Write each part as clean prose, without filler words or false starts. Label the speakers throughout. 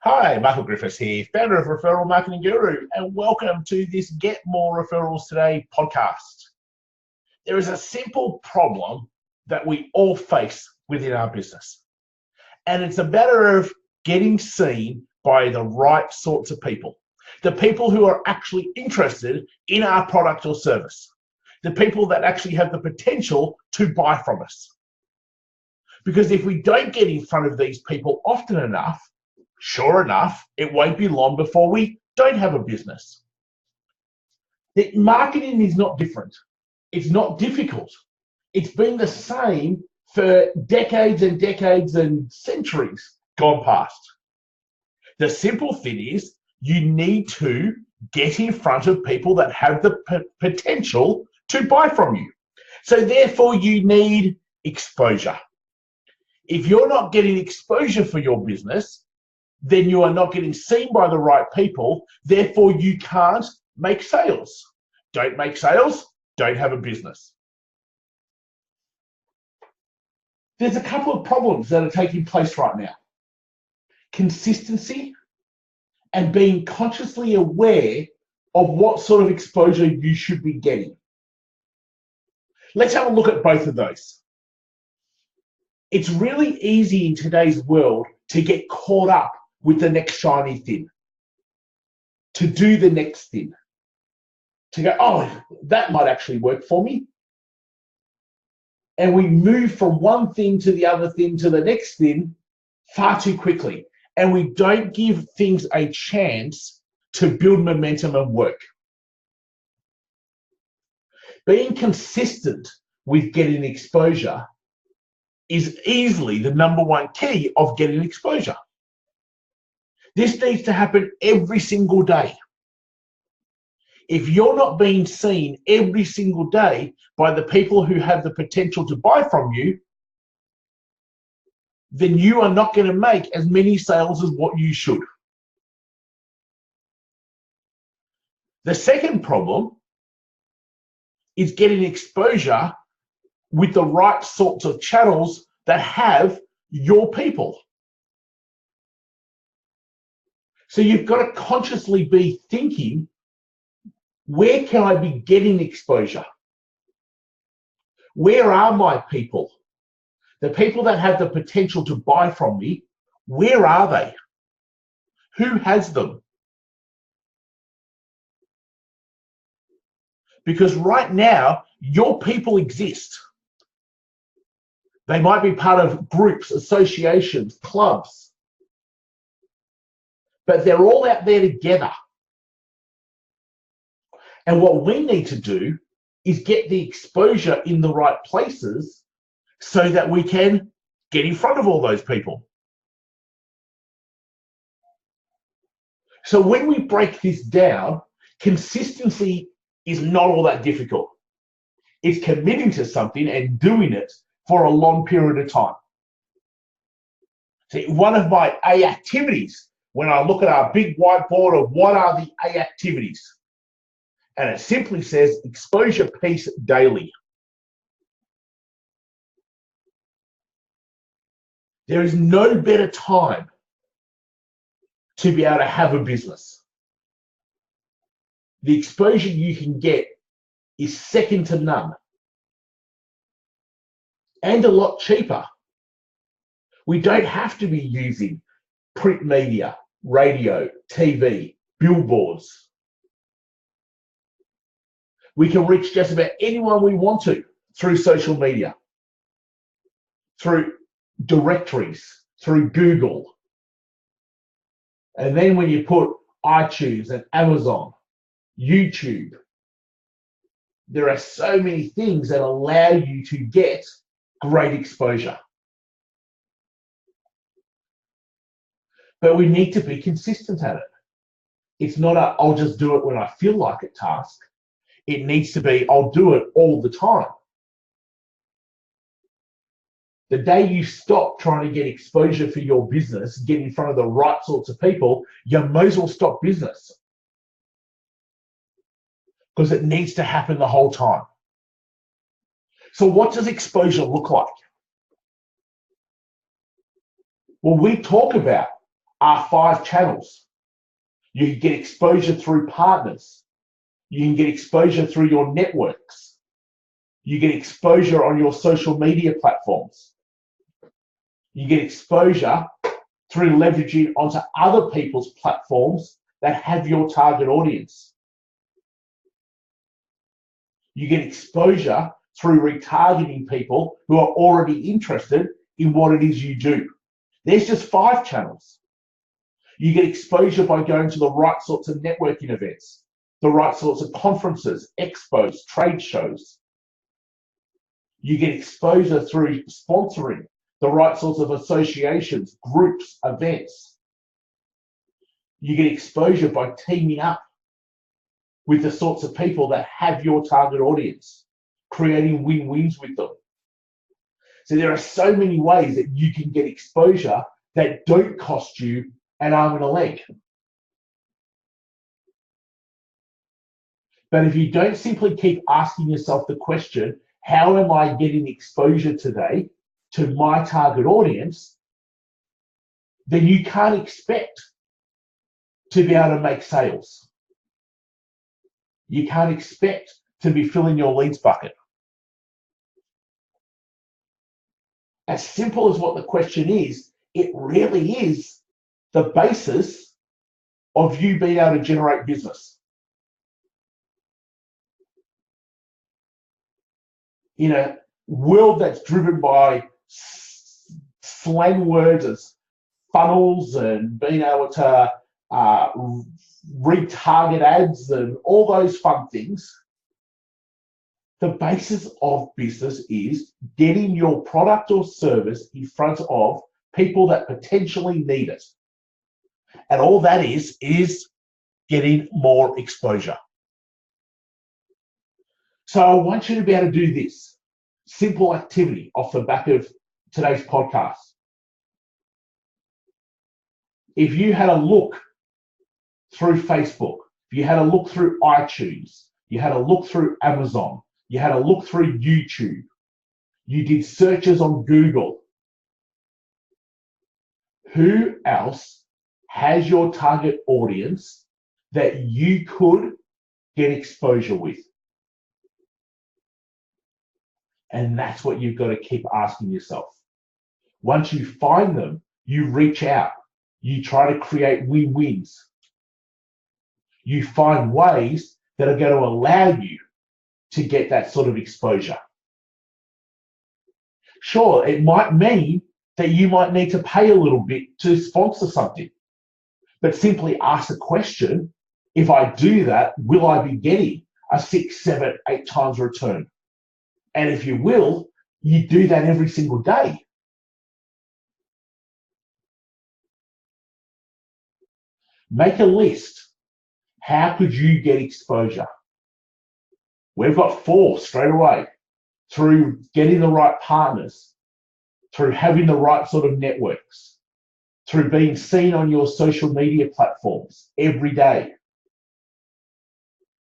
Speaker 1: Hi, Michael Griffiths here, founder of Referral Marketing Guru, and welcome to this Get More Referrals Today podcast. There is a simple problem that we all face within our business, and it's a matter of getting seen by the right sorts of people, the people who are actually interested in our product or service, the people that actually have the potential to buy from us. Because if we don't get in front of these people often enough, sure enough, it won't be long before we don't have a business. The marketing is not different. It's not difficult. It's been the same for decades and decades and centuries gone past. The simple thing is you need to get in front of people that have the potential to buy from you. So therefore you need exposure. If you're not getting exposure for your business, then you are not getting seen by the right people. Therefore, you can't make sales. Don't make sales, don't have a business. There's a couple of problems that are taking place right now. Consistency and being consciously aware of what sort of exposure you should be getting. Let's have a look at both of those. It's really easy in today's world to get caught up with the next shiny thing, to do the next thing, to go, oh, that might actually work for me. And we move from one thing to the other thing to the next thing far too quickly. And we don't give things a chance to build momentum and work. Being consistent with getting exposure is easily the number one key of getting exposure. This needs to happen every single day. If you're not being seen every single day by the people who have the potential to buy from you, then you are not going to make as many sales as what you should. The second problem is getting exposure with the right sorts of channels that have your people. So you've got to consciously be thinking, where can I be getting exposure? Where are my people? The people that have the potential to buy from me, where are they? Who has them? Because right now, your people exist. They might be part of groups, associations, clubs, but they're all out there together. And what we need to do is get the exposure in the right places so that we can get in front of all those people. So when we break this down, consistency is not all that difficult. It's committing to something and doing it for a long period of time. See, one of my A activities, when I look at our big whiteboard of what are the A activities, and it simply says exposure piece daily. There is no better time to be able to have a business. The exposure you can get is second to none and a lot cheaper. We don't have to be using print media, radio, TV, billboards. We can reach just about anyone we want to through social media, through directories, through Google. And then when you put iTunes and Amazon, YouTube, there are so many things that allow you to get great exposure. But we need to be consistent at it. It's not a, I'll just do it when I feel like it task. It needs to be, I'll do it all the time. The day you stop trying to get exposure for your business, get in front of the right sorts of people, you might as well stop business. Because it needs to happen the whole time. So what does exposure look like? Well, we talk about are 5 channels. You can get exposure through partners. You can get exposure through your networks. You get exposure on your social media platforms. You get exposure through leveraging onto other people's platforms that have your target audience. You get exposure through retargeting people who are already interested in what it is you do. There's just 5 channels. You get exposure by going to the right sorts of networking events, the right sorts of conferences, expos, trade shows. You get exposure through sponsoring the right sorts of associations, groups, events. You get exposure by teaming up with the sorts of people that have your target audience, creating win-wins with them. So there are so many ways that you can get exposure that don't cost you an arm and a leg. But if you don't simply keep asking yourself the question, how am I getting exposure today to my target audience, then you can't expect to be able to make sales. You can't expect to be filling your leads bucket. As simple as what the question is, it really is the basis of you being able to generate business. In a world that's driven by slang words as funnels and being able to retarget ads and all those fun things, the basis of business is getting your product or service in front of people that potentially need it. And all that is getting more exposure. So I want you to be able to do this simple activity off the back of today's podcast. If you had a look through Facebook, if you had a look through iTunes, you had a look through Amazon, you had a look through YouTube, you did searches on Google, who else has your target audience that you could get exposure with? And that's what you've got to keep asking yourself. Once you find them, you reach out. You try to create win-wins. You find ways that are going to allow you to get that sort of exposure. Sure, it might mean that you might need to pay a little bit to sponsor something, but simply ask the question, if I do that, will I be getting a 6, 7, 8 times return? And if you will, you do that every single day. Make a list. How could you get exposure? We've got 4 straight away. Through getting the right partners, through having the right sort of networks, through being seen on your social media platforms every day,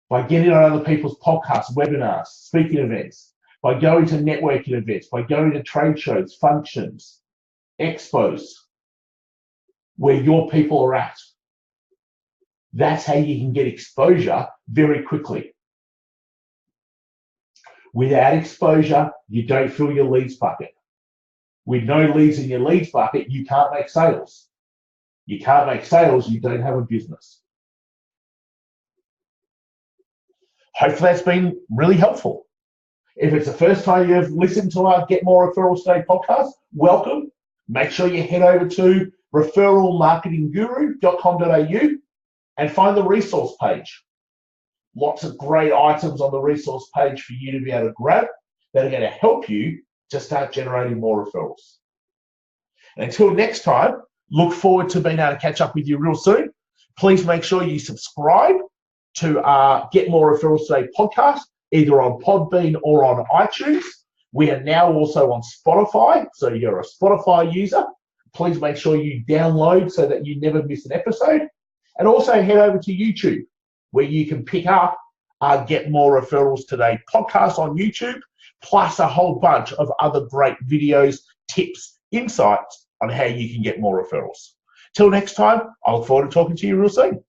Speaker 1: by getting on other people's podcasts, webinars, speaking events, by going to networking events, by going to trade shows, functions, expos, where your people are at. That's how you can get exposure very quickly. Without exposure, you don't fill your leads bucket. With no leads in your leads bucket, you can't make sales. You can't make sales, you don't have a business. Hopefully that's been really helpful. If it's the first time you've listened to our Get More Referrals Today podcast, welcome. Make sure you head over to referralmarketingguru.com.au and find the resource page. Lots of great items on the resource page for you to be able to grab that are going to help you to start generating more referrals. And until next time, look forward to being able to catch up with you real soon. Please make sure you subscribe to our Get More Referrals Today podcast, either on Podbean or on iTunes. We are now also on Spotify, so you're a Spotify user. Please make sure you download so that you never miss an episode. And also head over to YouTube, where you can pick up our Get More Referrals Today podcast on YouTube, plus a whole bunch of other great videos, tips, insights on how you can get more referrals. Till next time, I look forward to talking to you real soon.